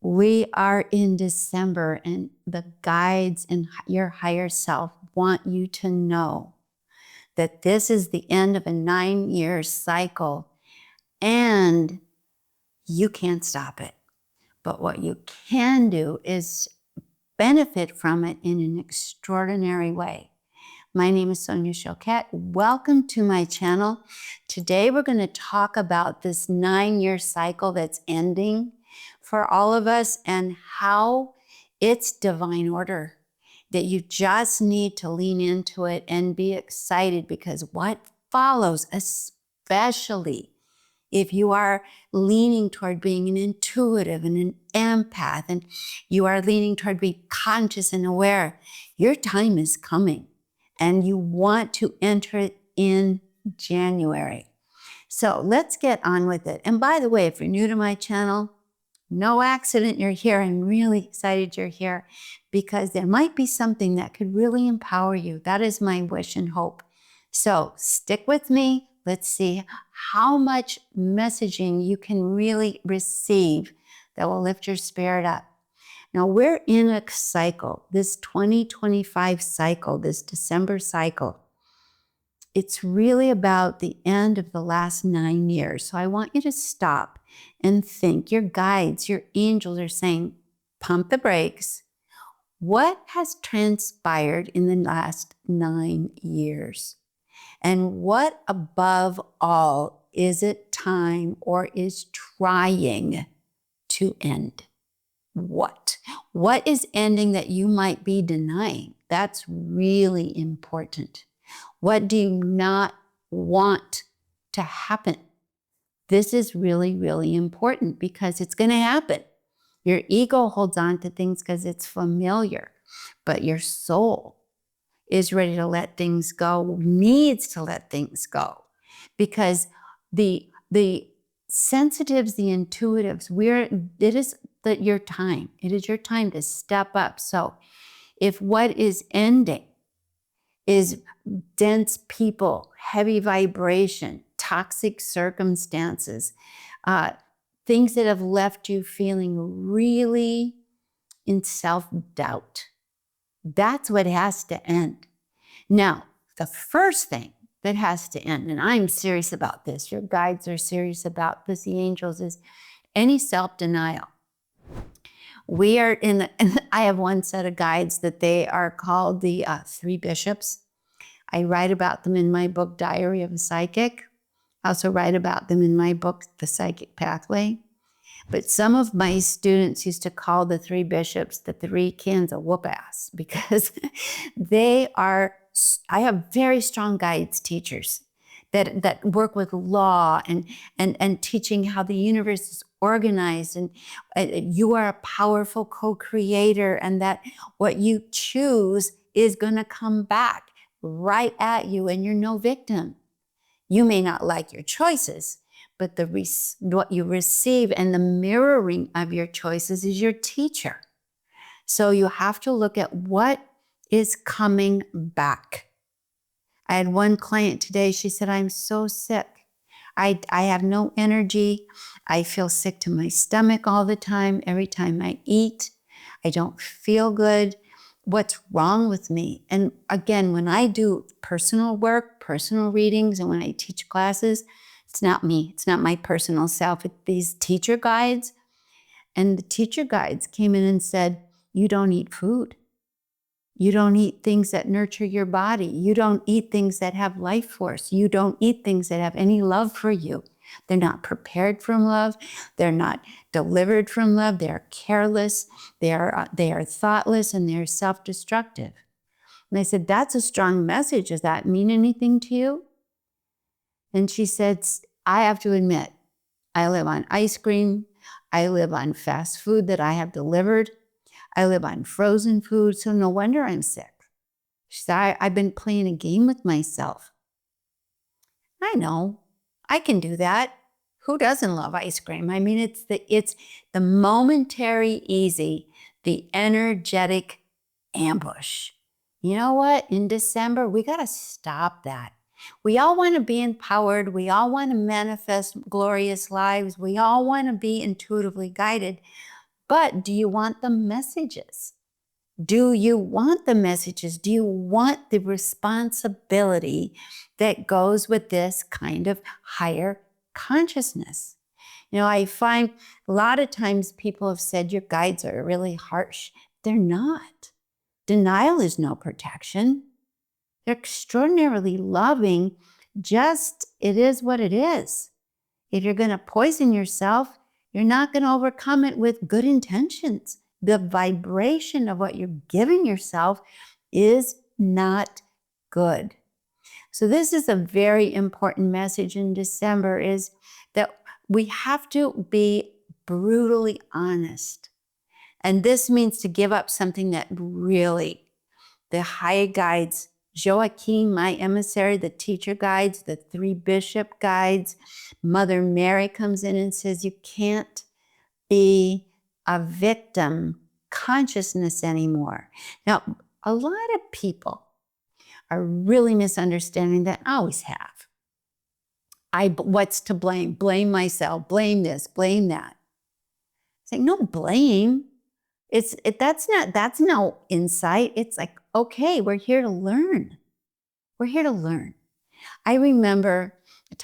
We are in December, and the guides and your higher self want you to know that this is the end of a 9-year cycle, and you can't stop it. But what you can do is benefit from it in an extraordinary way. My name is Sonia Choquette. Welcome to my channel. Today we're going to talk about this 9-year cycle that's ending for all of us and how it's divine order, that you just need to lean into it and be excited, because what follows, especially if you are leaning toward being an intuitive and an empath, and you are leaning toward being conscious and aware, your time is coming and you want to enter it in January. So let's get on with it. And by the way, if you're new to my channel, no accident you're here. I'm really excited you're here because there might be something that could really empower you. That is my wish and hope. So stick with me. Let's see how much messaging you can really receive that will lift your spirit up. Now we're in a cycle, this 2025 cycle, this December cycle. It's really about the end of the last 9 years. So I want you to stop and think. Your guides, your angels are saying, pump the brakes. What has transpired in the last 9 years? And what above all is it time or is trying to end? What? What is ending that you might be denying? That's really important. What do you not want to happen? This is really, really important because it's going to happen. Your ego holds on to things because it's familiar, but your soul is ready to let things go, needs to let things go, because the sensitives, the intuitives, it is your time. It is your time to step up. So if what is ending is dense people, heavy vibration, toxic circumstances, things that have left you feeling really in self-doubt, that's what has to end. Now, the first thing that has to end, and I'm serious about this, your guides are serious about this, the angels, is any self-denial. We are I have one set of guides that they are called the 3 bishops. I write about them in my book, Diary of a Psychic. I also write about them in my book, The Psychic Pathway. But some of my students used to call the 3 bishops the 3 cans of whoop ass, because I have very strong guides, teachers that work with law and teaching how the universe is organized, and you are a powerful co-creator, and that what you choose is going to come back right at you, and you're no victim. You may not like your choices, but what you receive and the mirroring of your choices is your teacher. So you have to look at what is coming back. I had one client today, she said, I'm so sick. I have no energy. I feel sick to my stomach all the time. Every time I eat, I don't feel good. What's wrong with me? And again, when I do personal work, personal readings, and when I teach classes, it's not me. It's not my personal self. It's these teacher guides. And the teacher guides came in and said, you don't eat food. You don't eat things that nurture your body. You don't eat things that have life force. You don't eat things that have any love for you. They're not prepared from love. They're not delivered from love. They're careless. They are thoughtless, and they're self-destructive. And I said, that's a strong message. Does that mean anything to you? And she said, I have to admit, I live on ice cream. I live on fast food that I have delivered. I live on frozen food, so no wonder I'm sick. She said, I've been playing a game with myself. I know, I can do that. Who doesn't love ice cream? I mean, it's the momentary easy, the energetic ambush. You know what? In December, we got to stop that. We all want to be empowered. We all want to manifest glorious lives. We all want to be intuitively guided. But do you want the messages? Do you want the messages? Do you want the responsibility that goes with this kind of higher consciousness? I find a lot of times people have said your guides are really harsh. They're not. Denial is no protection. They're extraordinarily loving. Just, it is what it is. If you're going to poison yourself, you're not going to overcome it with good intentions. The vibration of what you're giving yourself is not good. So this is a very important message in December, is that we have to be brutally honest. And this means to give up something that really, the high guides, Joachim, my emissary, the teacher guides, the 3 bishop guides, Mother Mary comes in and says, you can't be a victim consciousness anymore. Now, a lot of people are really misunderstanding that. I always have. What's to blame? Blame myself, blame this, blame that. It's like, no blame. That's no insight. It's like, okay, we're here to learn. We're here to learn. I remember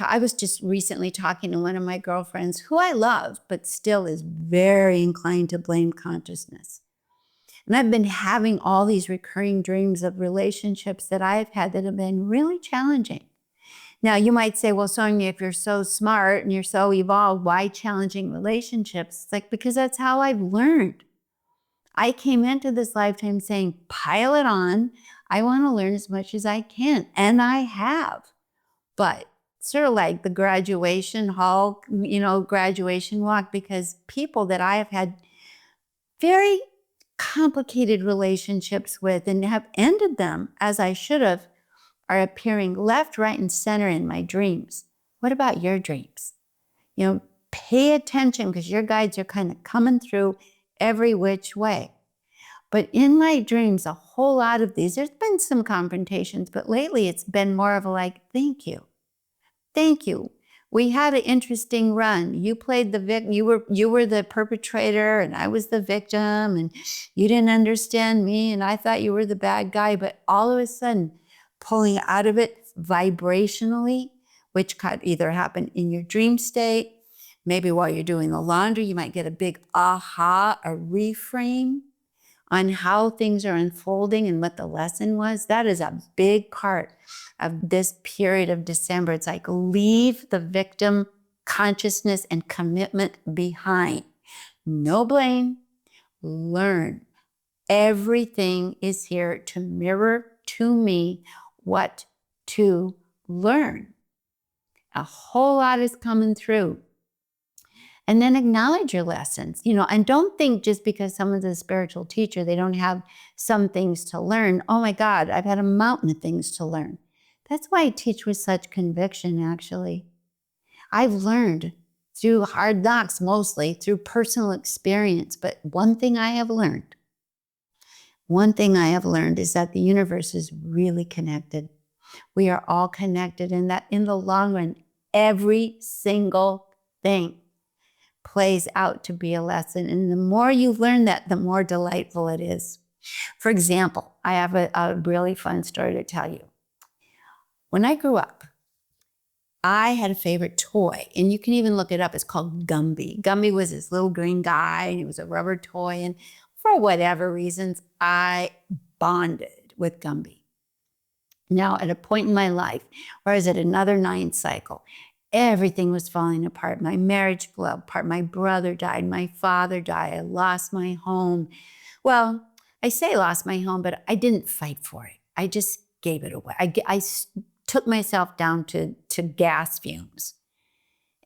I was just recently talking to one of my girlfriends who I love, but still is very inclined to blame consciousness. And I've been having all these recurring dreams of relationships that I've had that have been really challenging. Now, you might say, well, Sonia, if you're so smart and you're so evolved, why challenging relationships? It's like, because that's how I've learned. I came into this lifetime saying, pile it on. I want to learn as much as I can. And I have. But sort of like the graduation hall, graduation walk, because people that I have had very complicated relationships with and have ended them as I should have, are appearing left, right, and center in my dreams. What about your dreams? Pay attention, because your guides are kind of coming through every which way. But in my dreams, a whole lot of these, there's been some confrontations, but lately it's been more of a like, thank you. Thank you. We had an interesting run. You played the victim. You were the perpetrator and I was the victim, and you didn't understand me and I thought you were the bad guy. But all of a sudden, pulling out of it vibrationally, which could either happen in your dream state, maybe while you're doing the laundry, you might get a big aha, a reframe on how things are unfolding and what the lesson was. That is a big part of this period of December. It's like, leave the victim consciousness and commitment behind. No blame, learn. Everything is here to mirror to me what to learn. A whole lot is coming through. And then acknowledge your lessons, and don't think just because someone's a spiritual teacher, they don't have some things to learn. Oh my God, I've had a mountain of things to learn. That's why I teach with such conviction, actually. I've learned through hard knocks, mostly through personal experience. But one thing I have learned is that the universe is really connected. We are all connected, and that in the long run, every single thing plays out to be a lesson. And the more you learn that, the more delightful it is. For example, I have a really fun story to tell you. When I grew up, I had a favorite toy, and you can even look it up. It's called Gumby. Gumby was this little green guy, and it was a rubber toy. And for whatever reasons, I bonded with Gumby. Now, at a point in my life where I was at another 9 cycle, everything was falling apart. My marriage fell apart. My brother died. My father died. I lost my home. Well, I say lost my home, but I didn't fight for it. I just gave it away. I took myself down to gas fumes.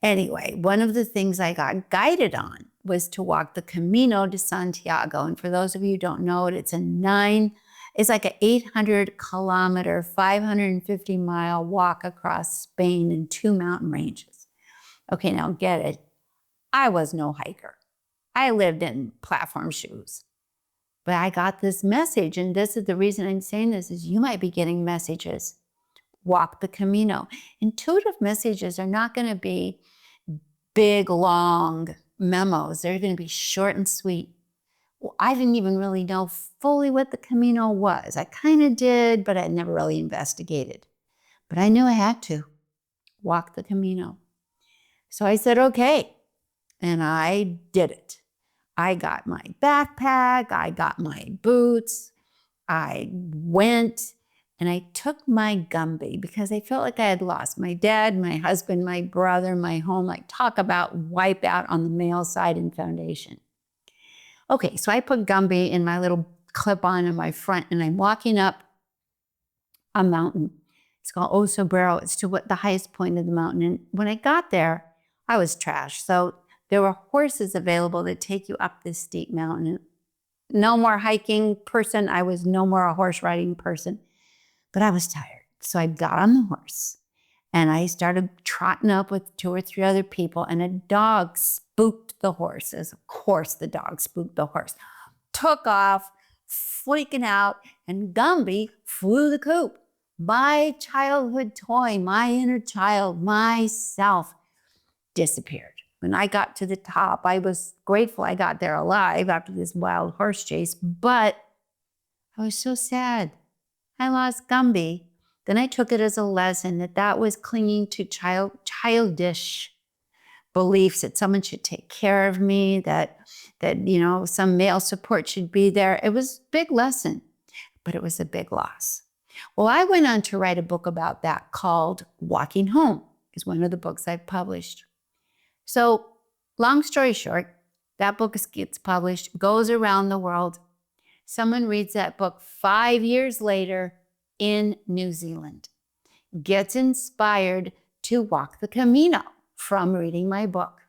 Anyway, one of the things I got guided on was to walk the Camino de Santiago. And for those of you who don't know it, it's like an 800-kilometer, 550-mile walk across Spain in 2 mountain ranges. Okay, now get it. I was no hiker. I lived in platform shoes. But I got this message, and this is the reason I'm saying this, is you might be getting messages. Walk the Camino. Intuitive messages are not going to be big, long, memos. They're going to be short and sweet. Well, I didn't even really know fully what the Camino was. I kind of did, but I never really investigated. But I knew I had to walk the Camino. So I said, okay. And I did it. I got my backpack. I got my boots. I went and I took my Gumby because I felt like I had lost my dad, my husband, my brother, my home. Like, talk about wipe out on the male side and foundation. Okay, so I put Gumby in my little clip-on in my front, and I'm walking up a mountain. It's called Oso Brero. It's to the highest point of the mountain. And when I got there, I was trashed. So there were horses available that take you up this steep mountain. No more hiking person. I was no more a horse riding person, but I was tired. So I got on the horse and I started trotting up with 2 or 3 other people, and a dog spooked the horses. Of course, the dog spooked the horse. Took off, freaking out, and Gumby flew the coop. My childhood toy, my inner child, myself disappeared. When I got to the top, I was grateful I got there alive after this wild horse chase, but I was so sad. I lost Gumby. Then I took it as a lesson that was clinging to childish beliefs that someone should take care of me, that some male support should be there. It was a big lesson, but it was a big loss. Well, I went on to write a book about that called Walking Home. It's one of the books I've published. So long story short, that book gets published, goes around the world. Someone reads that book 5 years later in New Zealand, gets inspired to walk the Camino from reading my book.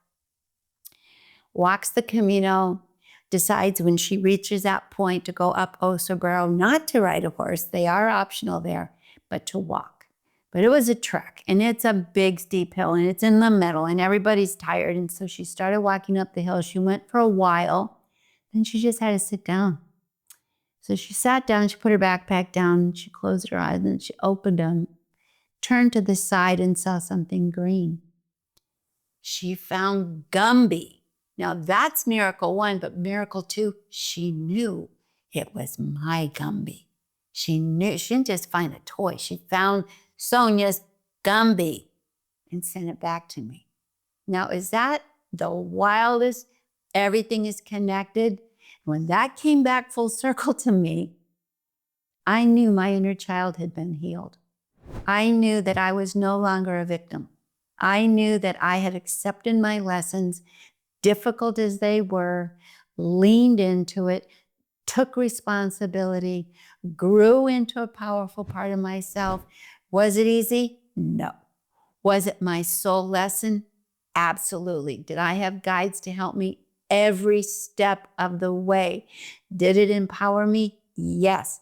Walks the Camino, decides when she reaches that point to go up Oso Brero, not to ride a horse, they are optional there, but to walk. But it was a trek, and it's a big steep hill, and it's in the middle, and everybody's tired. And so she started walking up the hill. She went for a while, then she just had to sit down. So she sat down, she put her backpack down, she closed her eyes, and she opened them, turned to the side and saw something green. She found Gumby. Now that's miracle 1, but miracle 2, she knew it was my Gumby. She knew. She didn't just find a toy. She found Sonia's Gumby and sent it back to me. Now, is that the wildest? Everything is connected. When that came back full circle to me, I knew my inner child had been healed. I knew that I was no longer a victim. I knew that I had accepted my lessons, difficult as they were, leaned into it, took responsibility, grew into a powerful part of myself. Was it easy? No. Was it my soul lesson? Absolutely. Did I have guides to help me every step of the way? Did it empower me? Yes.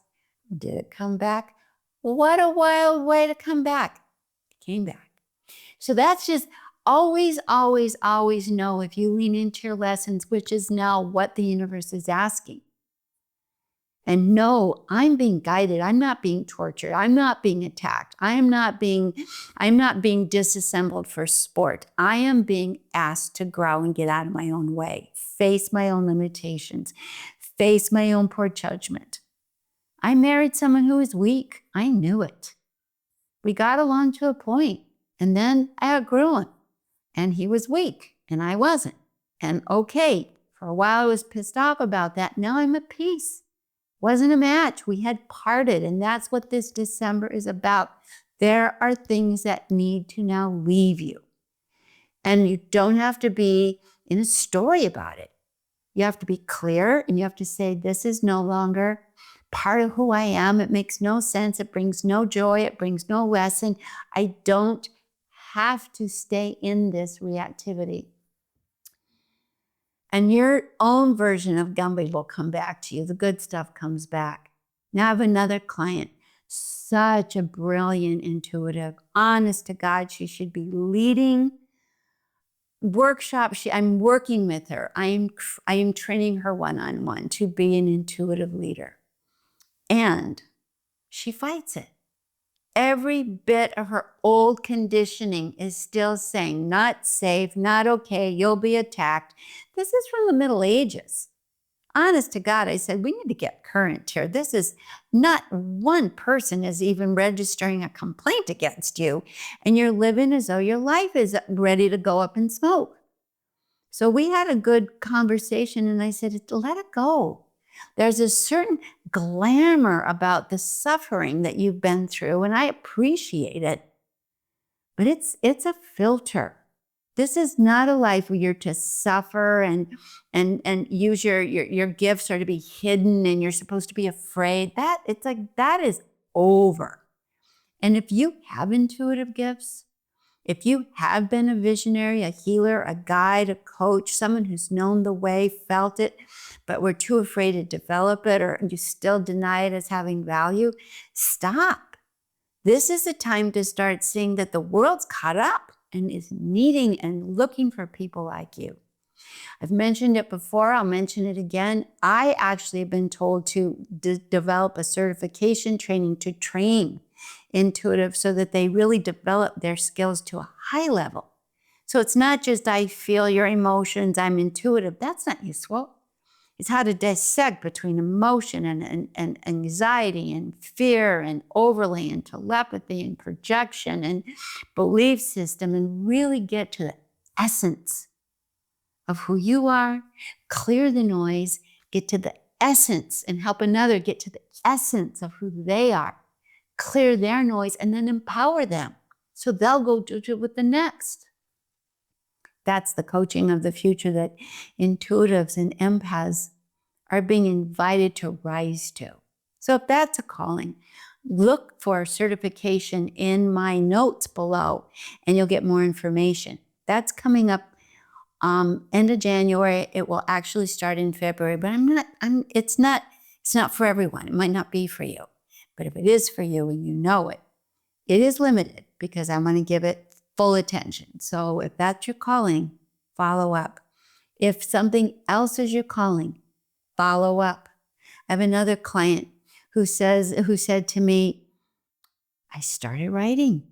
Did it come back? What a wild way to come back. It came back. So that's just always, always, always know if you lean into your lessons, which is now what the universe is asking. And no, I'm being guided. I'm not being tortured. I'm not being attacked. I'm not being disassembled for sport. I am being asked to grow and get out of my own way, face my own limitations, face my own poor judgment. I married someone who was weak. I knew it. We got along to a point, and then I outgrew him, and he was weak, and I wasn't. And okay, for a while I was pissed off about that. Now I'm at peace. Wasn't a match. We had parted, and that's what this December is about. There are things that need to now leave you. And you don't have to be in a story about it. You have to be clear, and you have to say, this is no longer part of who I am. It makes no sense. It brings no joy. It brings no lesson. I don't have to stay in this reactivity. And your own version of Gumby will come back to you. The good stuff comes back. Now I have another client, such a brilliant intuitive, honest to God, she should be leading workshops. I'm working with her. I am training her one-on-one to be an intuitive leader. And she fights it. every bit of her old conditioning is still saying, not safe, not okay, you'll be attacked. This is from the Middle Ages. Honest to God, I said, we need to get current here. This is not one person is even registering a complaint against you, and you're living as though your life is ready to go up in smoke. So we had a good conversation, and I said, let it go. There's a certain glamour about the suffering that you've been through, and I appreciate it. But it's a filter. This is not a life where you're to suffer and use your gifts are to be hidden and you're supposed to be afraid. That is over. And if you have intuitive gifts, if you have been a visionary, a healer, a guide, a coach, someone who's known the way, felt it, but we're too afraid to develop it, or you still deny it as having value, stop. This is a time to start seeing that the world's caught up and is needing and looking for people like you. I've mentioned it before, I'll mention it again. I actually have been told to develop a certification training to train intuitive so that they really develop their skills to a high level. So it's not just I feel your emotions, I'm intuitive. That's not useful. It's how to dissect between emotion and anxiety and fear and overlay and telepathy and projection and belief system and really get to the essence of who you are, clear the noise, get to the essence and help another get to the essence of who they are, clear their noise, and then empower them so they'll go do it with the next. That's the coaching of the future that intuitives and empaths are being invited to rise to. So if that's a calling, look for certification in my notes below and you'll get more information. That's coming up end of January. It will actually start in February, but it's not for everyone. It might not be for you. But if it is for you and you know it, it is limited because I'm going to give it full attention. So if that's your calling, follow up. If something else is your calling, follow up. I have another client who said to me, I started writing.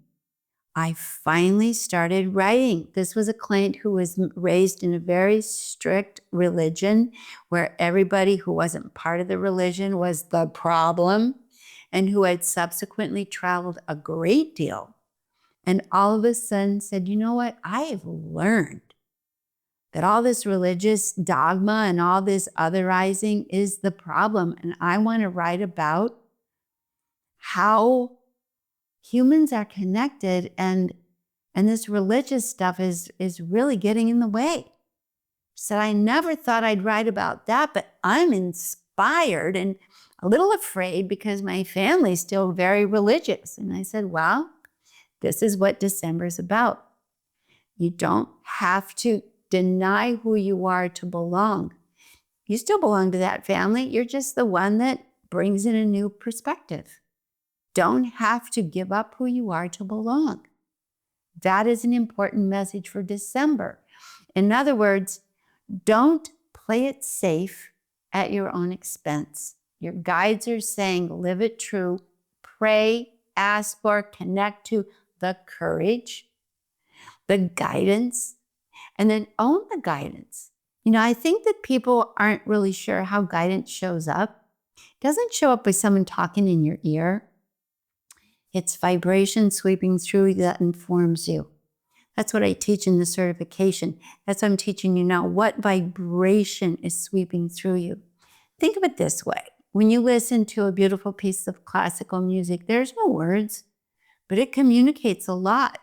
I finally started writing. This was a client who was raised in a very strict religion where everybody who wasn't part of the religion was the problem and who had subsequently traveled a great deal. And all of a sudden said, you know what? I have learned that all this religious dogma and all this otherizing is the problem. And I want to write about how humans are connected and this religious stuff is really getting in the way. Said, I never thought I'd write about that, but I'm inspired and a little afraid because my family's still very religious. And I said, well, this is what December's about. You don't have to deny who you are to belong. You still belong to that family. You're just the one that brings in a new perspective. Don't have to give up who you are to belong. That is an important message for December. In other words, don't play it safe at your own expense. Your guides are saying, live it true, pray, ask for, connect to the courage, the guidance, and then own the guidance. You know, I think that people aren't really sure how guidance shows up. It doesn't show up by someone talking in your ear. It's vibration sweeping through that informs you. That's what I teach in the certification. That's what I'm teaching you now. What vibration is sweeping through you? Think of it this way. When you listen to a beautiful piece of classical music, there's no words, but it communicates a lot.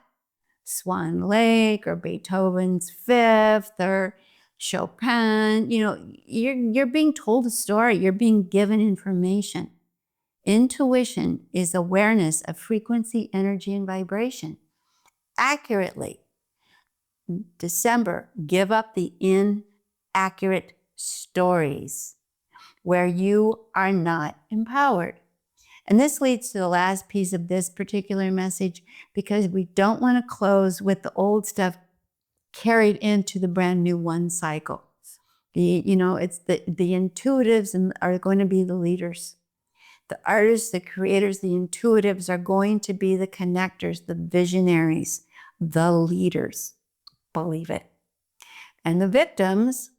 Swan Lake or Beethoven's Fifth or Chopin, you know, you're being told a story. You're being given information. Intuition is awareness of frequency, energy, and vibration. Accurately. December, give up the inaccurate stories where you are not empowered. And this leads to the last piece of this particular message because we don't want to close with the old stuff carried into the brand new one cycle. It's the intuitives are going to be the leaders. The artists, the creators, the intuitives are going to be the connectors, the visionaries, the leaders. Believe it. And the victims,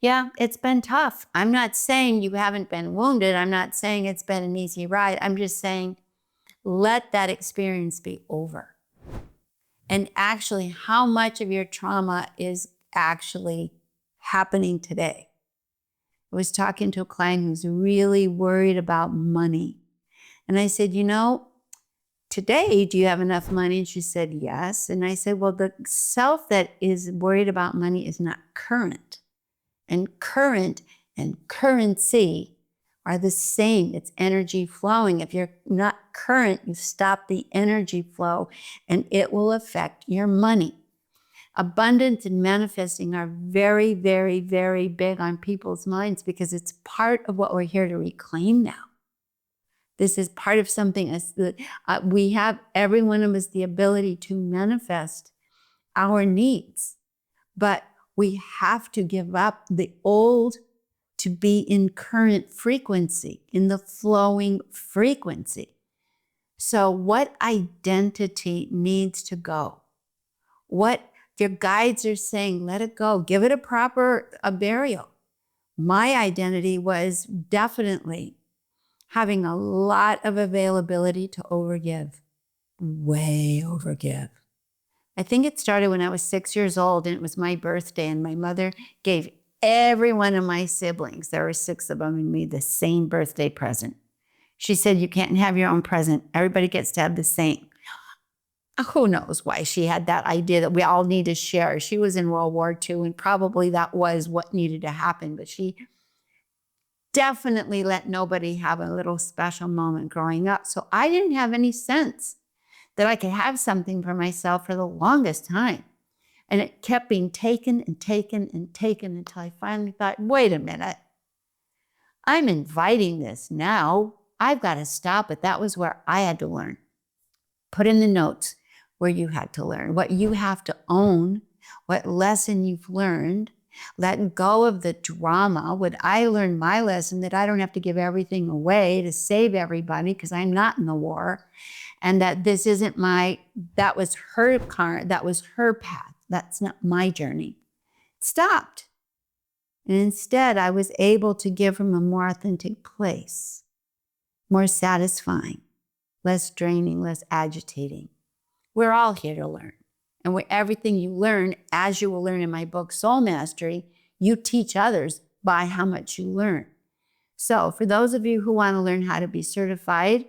yeah, it's been tough. I'm not saying you haven't been wounded. I'm not saying it's been an easy ride. I'm just saying let that experience be over. And actually, how much of your trauma is actually happening today? I was talking to a client who's really worried about money. And I said, today, do you have enough money? And she said, yes. And I said, well, the self that is worried about money is not current. And current and currency are the same. It's energy flowing. If you're not current, you stop the energy flow and it will affect your money. Abundance and manifesting are very, very, very big on people's minds because it's part of what we're here to reclaim now. This is part of something we have, every one of us, the ability to manifest our needs. But we have to give up the old to be in current frequency, in the flowing frequency. So what identity needs to go? What your guides are saying, let it go. Give it a burial. My identity was definitely having a lot of availability to overgive. Way overgive. I think it started when I was 6 years old and it was my birthday and my mother gave every one of my siblings, there were 6 of them, and me the same birthday present. She said, you can't have your own present. Everybody gets to have the same. Who knows why she had that idea that we all need to share. She was in World War II and probably that was what needed to happen, but she definitely let nobody have a little special moment growing up. So I didn't have any sense that I could have something for myself for the longest time. And it kept being taken and taken and taken until I finally thought, wait a minute, I'm inviting this now. I've got to stop it. That was where I had to learn. Put in the notes where you had to learn, what you have to own, what lesson you've learned. Let go of the drama. When I learned my lesson that I don't have to give everything away to save everybody because I'm not in the war. And that this isn't that was her car, that was her path. That's not my journey. It stopped. And instead, I was able to give from a more authentic place, more satisfying, less draining, less agitating. We're all here to learn. And everything you learn, as you will learn in my book, Soul Mastery, you teach others by how much you learn. So for those of you who want to learn how to be certified,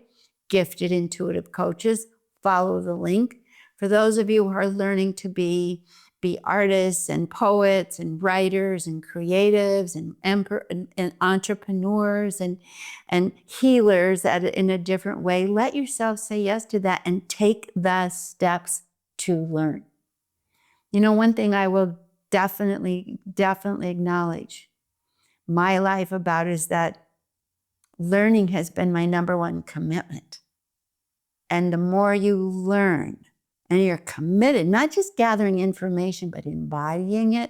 gifted intuitive coaches, follow the link. For those of you who are learning to be artists and poets and writers and creatives and entrepreneurs and healers in a different way, let yourself say yes to that and take the steps to learn. One thing I will definitely acknowledge my life about is that learning has been my number one commitment. And the more you learn and you're committed, not just gathering information, but embodying it,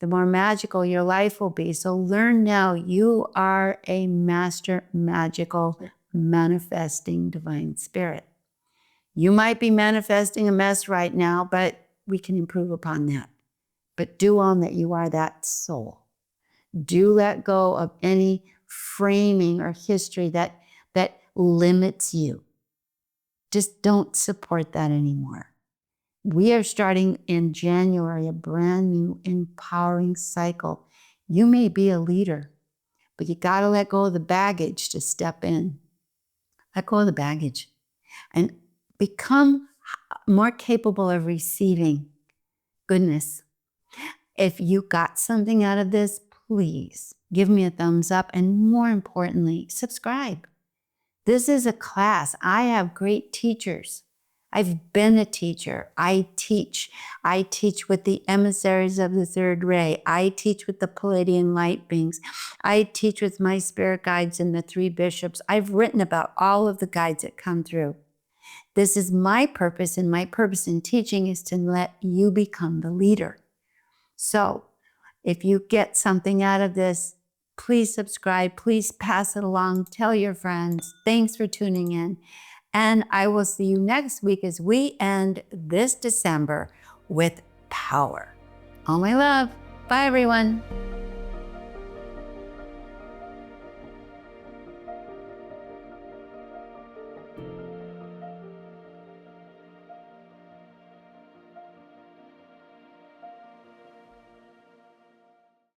the more magical your life will be. So learn now. You are a master magical manifesting divine spirit. You might be manifesting a mess right now, but we can improve upon that. But do own that you are that soul. Do let go of any framing or history that limits you. Just don't support that anymore. We are starting in January a brand new empowering cycle. You may be a leader, but you got to let go of the baggage to step in. Let go of the baggage and become more capable of receiving goodness. If you got something out of this, please give me a thumbs up and more importantly, subscribe. This is a class. I have great teachers. I've been a teacher. I teach. I teach with the emissaries of the third ray. I teach with the Palladian light beings. I teach with my spirit guides and the 3 bishops. I've written about all of the guides that come through. This is my purpose, and my purpose in teaching is to let you become the leader. So if you get something out of this, Please subscribe. Please pass it along. Tell your friends. Thanks for tuning in. And I will see you next week as we end this December with power. All my love. Bye, everyone.